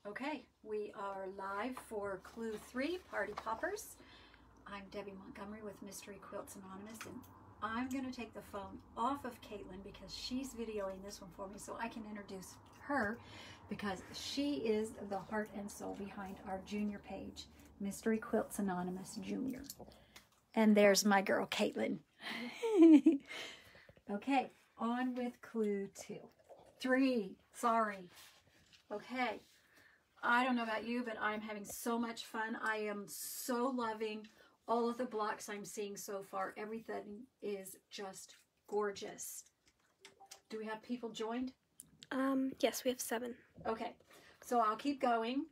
Okay, we are live for Clue 3, Party Poppers. I'm Debbie Montgomery with Mystery Quilts Anonymous, and I'm going to take the phone off of Caitlin because she's videoing this one for me so I can introduce her because she is the heart and soul behind our junior page, Mystery Quilts Anonymous Junior. And there's my girl, Caitlin. Okay, on with Clue 3. Sorry. Okay. I don't know about you, but I'm having so much fun. I am so loving all of the blocks I'm seeing so far. Everything is just gorgeous. Do we have people joined? Yes, we have 7. Okay, so I'll keep going.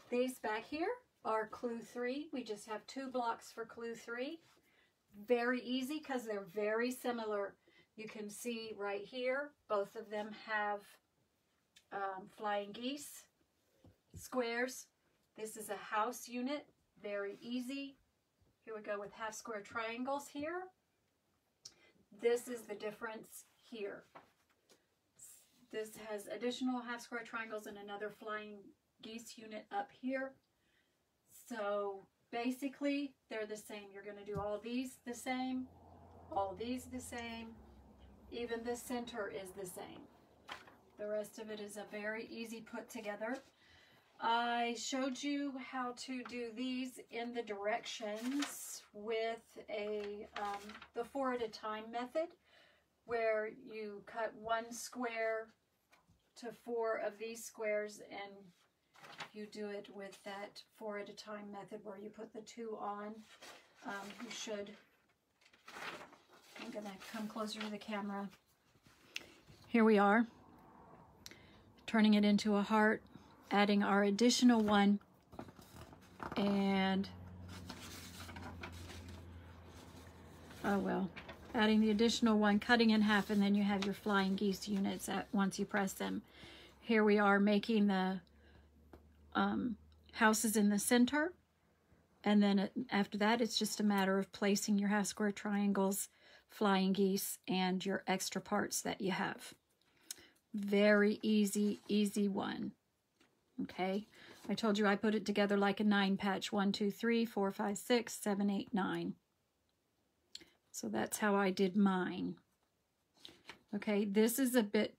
These back here are Clue 3. We just have 2 blocks for Clue 3. Very easy because they're very similar. You can see right here, both of them have flying geese. Squares. This is a house unit. Very easy. Here we go with half square triangles here. This is the difference here. This has additional half square triangles and another flying geese unit up here. So basically they're the same. You're going to do all these the same, all these the same. Even the center is the same. The rest of it is a very easy put together. I showed you how to do these in the directions with the 4 at a time method, where you cut 1 square to 4 of these squares, and you do it with that 4 at a time method where you put the 2 on. You should. I'm going to come closer to the camera. Here we are, turning it into a heart. Adding our additional 1 and adding the additional 1, cutting in half, and then you have your flying geese units once you press them. Here we are making the houses in the center, and then after that it's just a matter of placing your half square triangles, flying geese, and your extra parts that you have. Very easy one. Okay, I told you I put it together like a 9 patch. 1, 2, 3, 4, 5, 6, 7, 8, 9. So that's how I did mine. Okay, this is a bit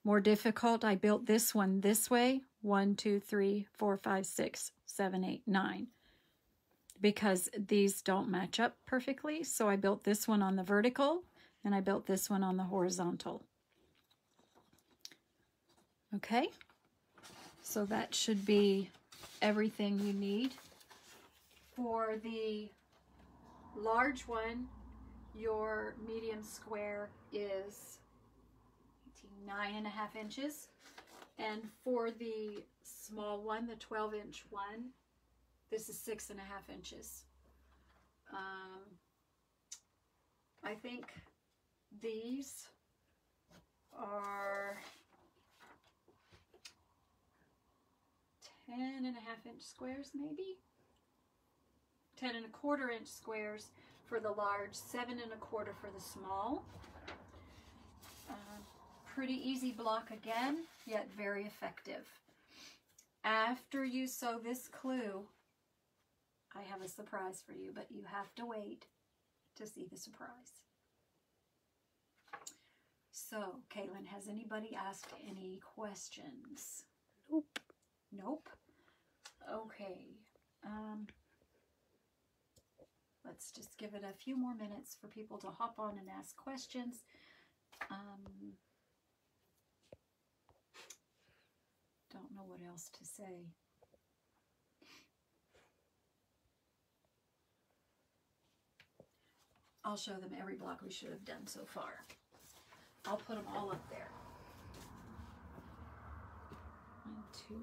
more difficult. I built this one this way. 1, 2, 3, 4, 5, 6, 7, 8, 9. Because these don't match up perfectly. So I built this one on the vertical and I built this one on the horizontal. Okay. So that should be everything you need. For the large one, your medium square is 9.5 inches. And for the small one, the 12-inch one, this is 6.5 inches. I think these are 10.5 inch squares, maybe 10.25 inch squares for the large, 7.25 for the small. Pretty easy block again, yet very effective. After you sew this clue, I have a surprise for you, but you have to wait to see the surprise. So, Caitlin, has anybody asked any questions? Nope. Nope. Okay. Let's just give it a few more minutes for people to hop on and ask questions. Don't know what else to say. I'll show them every block we should have done so far. I'll put them all up there. 1, 2,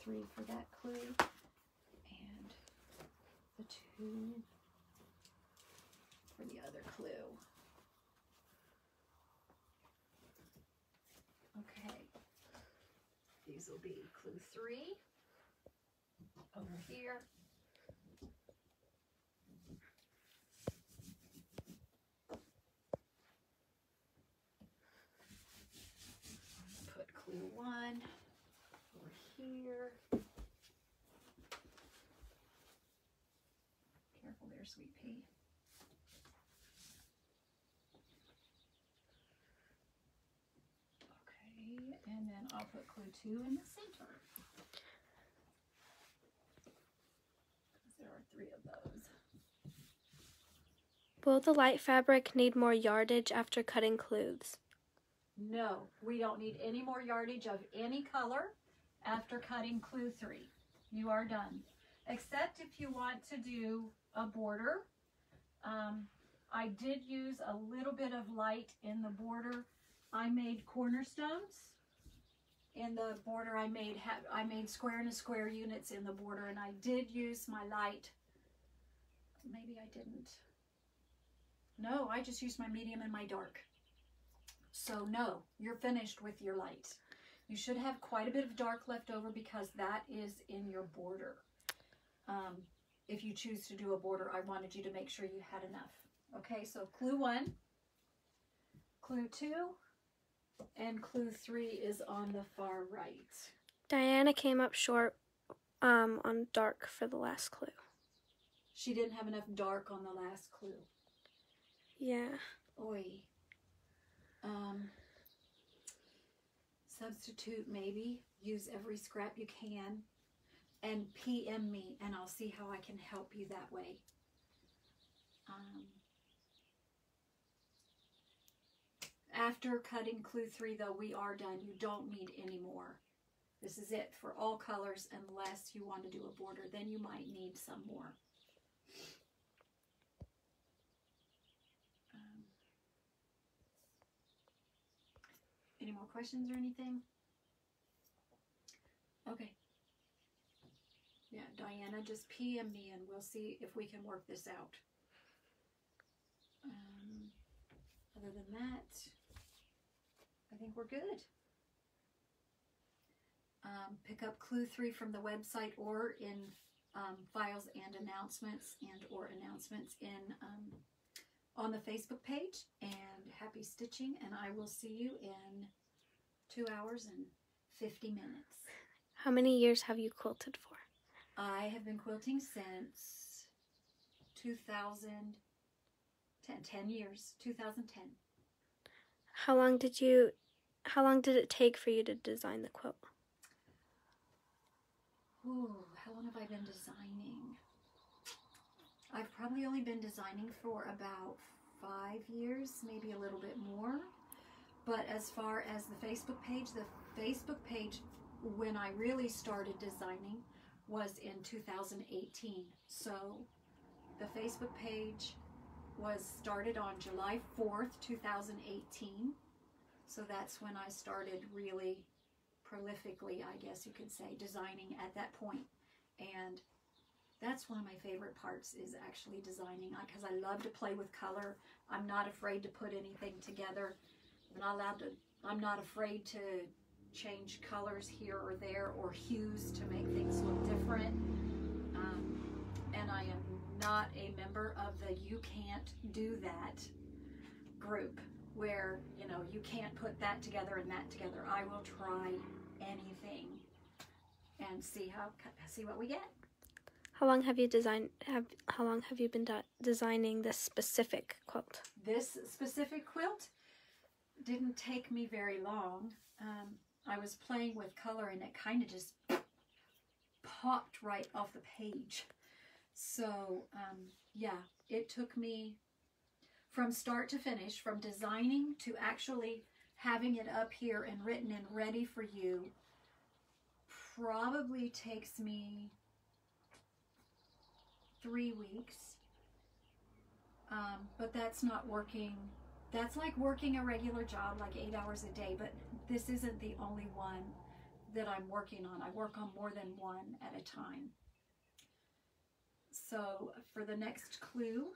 3 for that clue, and the 2 for the other clue. Okay, these will be clue 3 over here. Put clue 1 over here. Careful there, sweet pea. Okay, and then I'll put clue 2 in the center. There are 3 of those. Will the light fabric need more yardage after cutting clues? No, we don't need any more yardage of any color after cutting clue 3. You are done. Except if you want to do a border. I did use a little bit of light in the border. I made cornerstones in the border. I made square and a square units in the border, and I did use my light. Maybe I didn't. No, I just used my medium and my dark. So no, you're finished with your light. You should have quite a bit of dark left over because that is in your border. If you choose to do a border, I wanted you to make sure you had enough. Okay, so clue 1, clue 2, and clue 3 is on the far right. Diana came up short on dark for the last clue. She didn't have enough dark on the last clue. Yeah. Oy. Substitute maybe. Use every scrap you can. And PM me, and I'll see how I can help you that way. After cutting clue 3, though, we are done. You don't need any more. This is it for all colors, unless you want to do a border. Then you might need some more. Any more questions or anything? Okay. Yeah, Diana, just PM me and we'll see if we can work this out. Other than that, I think we're good. Pick up clue 3 from the website or in files and announcements in on the Facebook page. And happy stitching, and I will see you in 2 hours and 50 minutes. How many years have you quilted for? I have been quilting since 2010, 10 years, 2010. How long did it take for you to design the quilt? Ooh, how long have I been designing? I've probably only been designing for about 5 years, maybe a little bit more. But as far as the Facebook page, when I really started designing was in 2018. So the Facebook page was started on July 4th, 2018. So that's when I started really prolifically, I guess you could say, designing at that point. And that's one of my favorite parts, is actually designing, because I love to play with color. I'm not afraid to put anything together. I'm not afraid to change colors here or there, or hues to make things look different. And I am not a member of the You Can't Do That group, where, you know, you can't put that together and that together. I will try anything and see what we get. How long have you been designing this specific quilt? This specific quilt didn't take me very long. I was playing with color and it kind of just popped right off the page. So yeah, it took me from start to finish, from designing to actually having it up here and written and ready for you, probably takes me 3 weeks. But that's not working. That's like working a regular job, like 8 hours a day, but this isn't the only one that I'm working on. I work on more than one at a time. So for the next clue,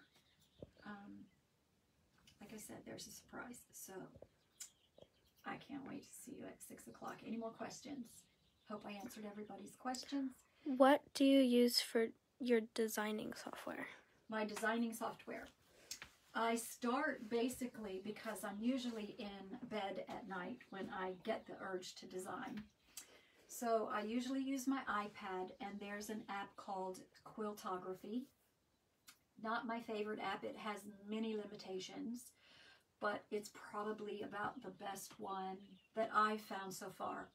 like I said, there's a surprise. So I can't wait to see you at 6 o'clock. Any more questions? Hope I answered everybody's questions. What do you use for your designing software? My designing software. I start basically, because I'm usually in bed at night when I get the urge to design. So I usually use my iPad, and there's an app called Quiltography. Not my favorite app. It has many limitations, but it's probably about the best one that I've found so far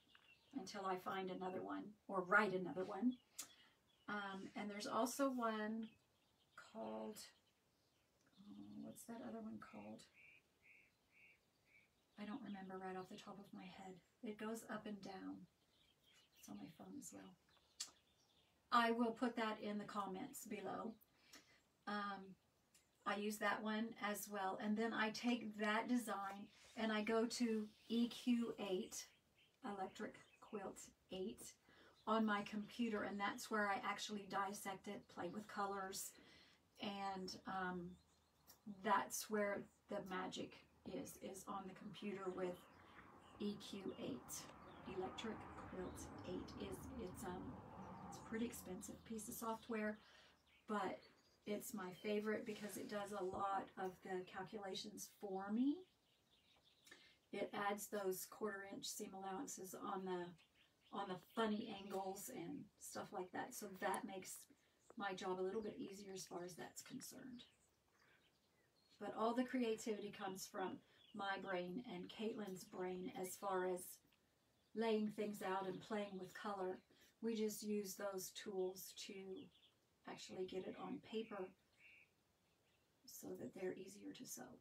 until I find another one or write another one. And there's also one called, what's that other one called? I don't remember right off the top of my head. It goes up and down. It's on my phone as well. I will put that in the comments below. I use that one as well. And then I take that design and I go to EQ8, Electric Quilt 8, on my computer. And that's where I actually dissect it, play with colors. And that's where the magic is on the computer with EQ8, Electric Quilt 8. It's a pretty expensive piece of software, but it's my favorite because it does a lot of the calculations for me. It adds those 1/4 inch seam allowances on the funny angles and stuff like that. So that makes my job a little bit easier as far as that's concerned. But all the creativity comes from my brain and Caitlin's brain as far as laying things out and playing with color. We just use those tools to actually get it on paper so that they're easier to sew.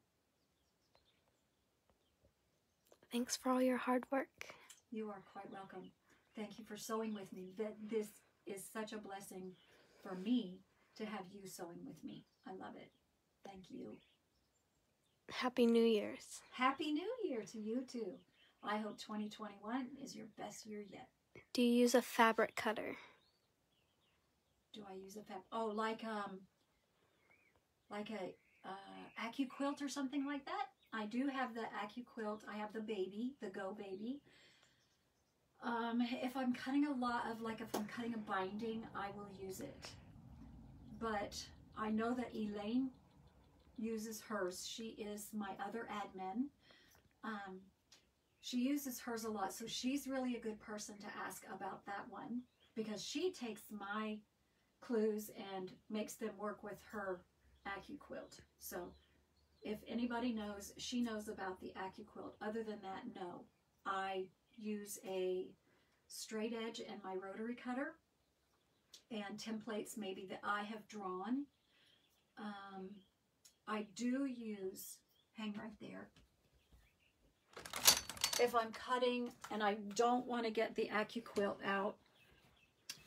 Thanks for all your hard work. You are quite welcome. Thank you for sewing with me. This is such a blessing for me to have you sewing with me. I love it. Thank you. Happy New Year's. Happy New Year to you too. I hope 2021 is your best year yet. Do you use a fabric cutter? Do I use a oh, like a AccuQuilt or something like that? I do have the AccuQuilt. I have the baby, the Go Baby. If I'm cutting a lot of, like if I'm cutting a binding, I will use it. But I know that Elaine uses hers. She is my other admin. She uses hers a lot, so she's really a good person to ask about that one because she takes my clues and makes them work with her AccuQuilt. So if anybody knows, she knows about the AccuQuilt. Other than that, no. I use a straight edge and my rotary cutter and templates maybe that I have drawn. I do use, hang right there. If I'm cutting and I don't want to get the AccuQuilt out,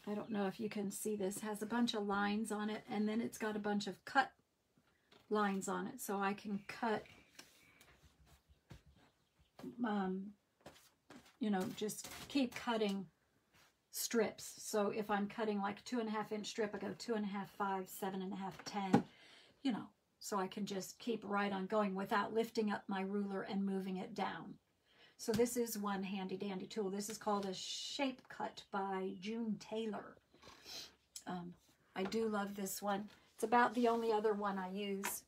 I don't know if you can see this, has a bunch of lines on it, and then it's got a bunch of cut lines on it, so I can cut, you know, just keep cutting strips. So if I'm cutting like 2.5 inch strip, I go 2.5, 5, 7.5, 10, you know, so I can just keep right on going without lifting up my ruler and moving it down. So this is one handy dandy tool. This is called a Shape Cut by June Taylor. I do love this one. It's about the only other one I use.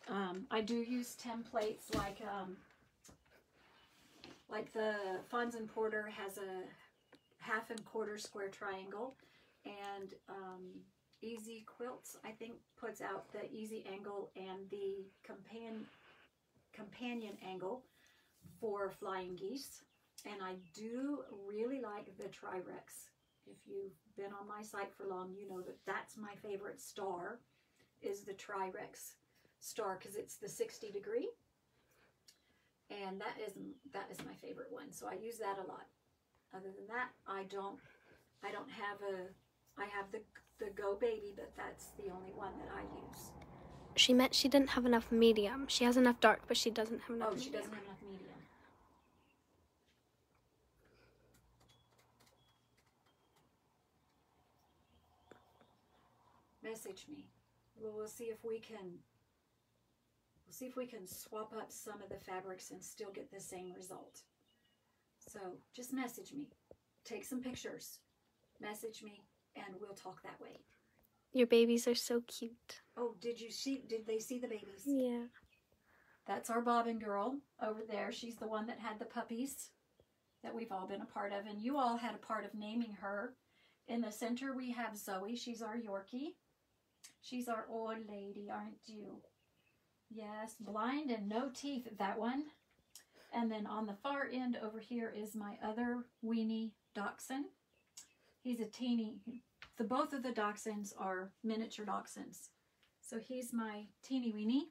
I do use templates like the Fons and Porter has a 1/2 and 1/4 square triangle, and Easy Quilts, I think, puts out the easy angle and the companion angle for flying geese. And I do really like the Tri-Rex. If you've been on my site for long, you know that that's my favorite star, is the Tri-Rex star, because it's the 60 degree. And that is my favorite one. So I use that a lot. Other than that, I have the Go Baby, but that's the only one that I use. She meant she didn't have enough medium. She has enough dark, but she doesn't have enough medium. She doesn't have enough medium. Message me. We'll see if we can swap up some of the fabrics and still get the same result. So just message me. Take some pictures. Message me, and we'll talk that way. Your babies are so cute. Oh, did they see the babies? Yeah. That's our Bobbin girl over there. She's the one that had the puppies. that we've all been a part of, and you all had a part of naming her. In the center we have Zoe. She's our Yorkie. She's our old lady, aren't you? Yes, blind and no teeth, that one. And then on the far end over here is my other weenie dachshund. He's a teeny. Both of the dachshunds are miniature dachshunds. So he's my teeny weenie,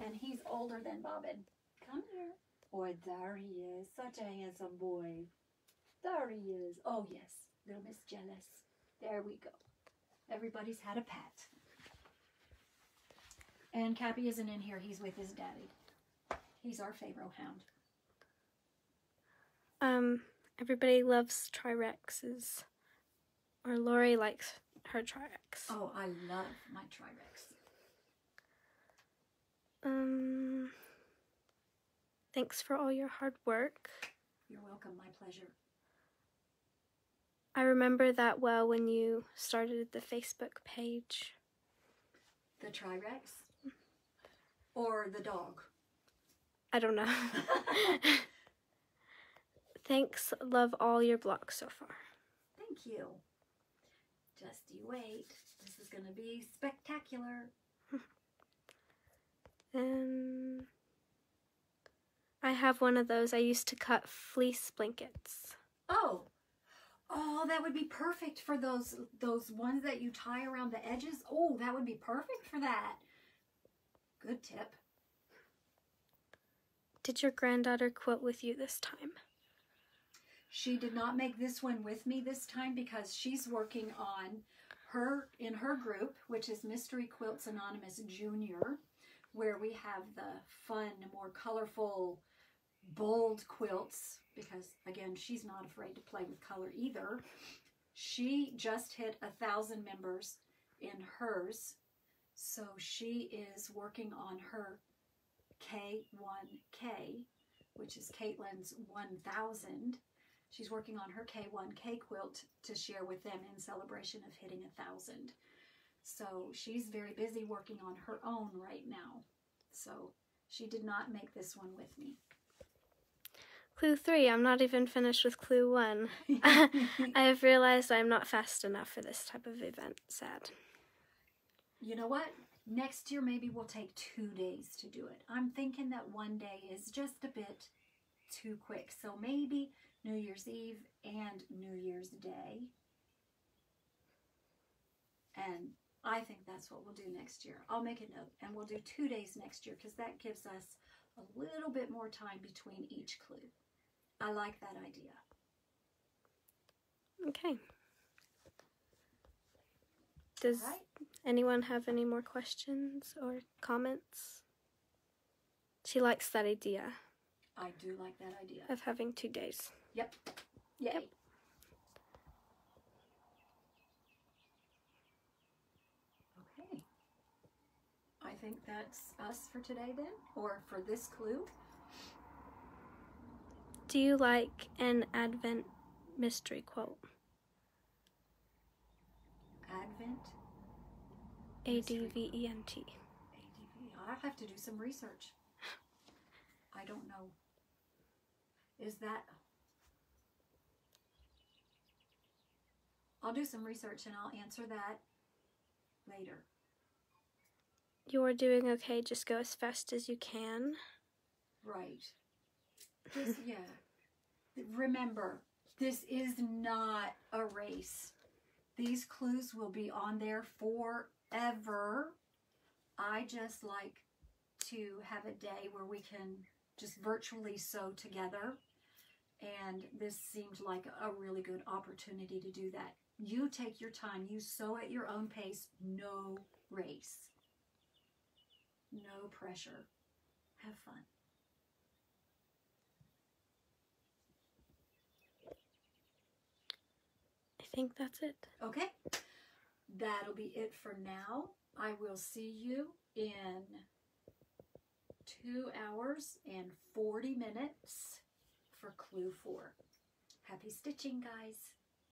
and he's older than Bobbin. Come here. Boy, there he is. Such a handsome boy. There he is. Oh, yes. Little Miss Jealous. There we go. Everybody's had a pet. And Cappy isn't in here. He's with his daddy. He's our Pharaoh hound. Everybody loves Tri-Rexes. Or Lori likes her Tri-Rex. Oh, I love my Tri-Rex. Thanks for all your hard work. You're welcome. My pleasure. I remember that well when you started the Facebook page. The Tri-Rex? Or the dog? I don't know. Thanks. Love all your blogs so far. Thank you. Just you wait. This is going to be spectacular. I have one of those. I used to cut fleece blankets. Oh, that would be perfect for those ones that you tie around the edges. Oh, that would be perfect for that. Good tip. Did your granddaughter quilt with you this time? She did not make this one with me this time because she's working on in her group, which is Mystery Quilts Anonymous Junior, where we have the fun, more colorful, bold quilts, because again, she's not afraid to play with color either. She just hit 1,000 members in hers, so she is working on her K1K, which is Caitlin's 1,000. She's working on her K1K quilt to share with them in celebration of hitting 1,000. So she's very busy working on her own right now. So she did not make this one with me. Clue 3. I'm not even finished with Clue 1. I have realized I'm not fast enough for this type of event. Sad. You know what? Next year maybe we'll take 2 days to do it. I'm thinking that 1 day is just a bit too quick. So maybe New Year's Eve and New Year's Day. And I think that's what we'll do next year. I'll make a note and we'll do 2 days next year because that gives us a little bit more time between each clue. I like that idea. Okay. Does anyone have any more questions or comments? She likes that idea. I do like that idea. Of having 2 days. Yep. Yay. Yep. Okay. I think that's us for today then, or for this clue. Do you like an Advent mystery quote? Advent? A-D-V-E-N-T. I'll have to do some research. I don't know. Is that... I'll do some research and I'll answer that later. You're doing okay. Just go as fast as you can. Right. Yeah. Remember, this is not a race. These clues will be on there forever. I just like to have a day where we can just virtually sew together. And this seemed like a really good opportunity to do that. You take your time. You sew at your own pace. No race. No pressure. Have fun. I think that's it. Okay. That'll be it for now. I will see you in 2 hours and 40 minutes for Clue 4. Happy stitching, guys.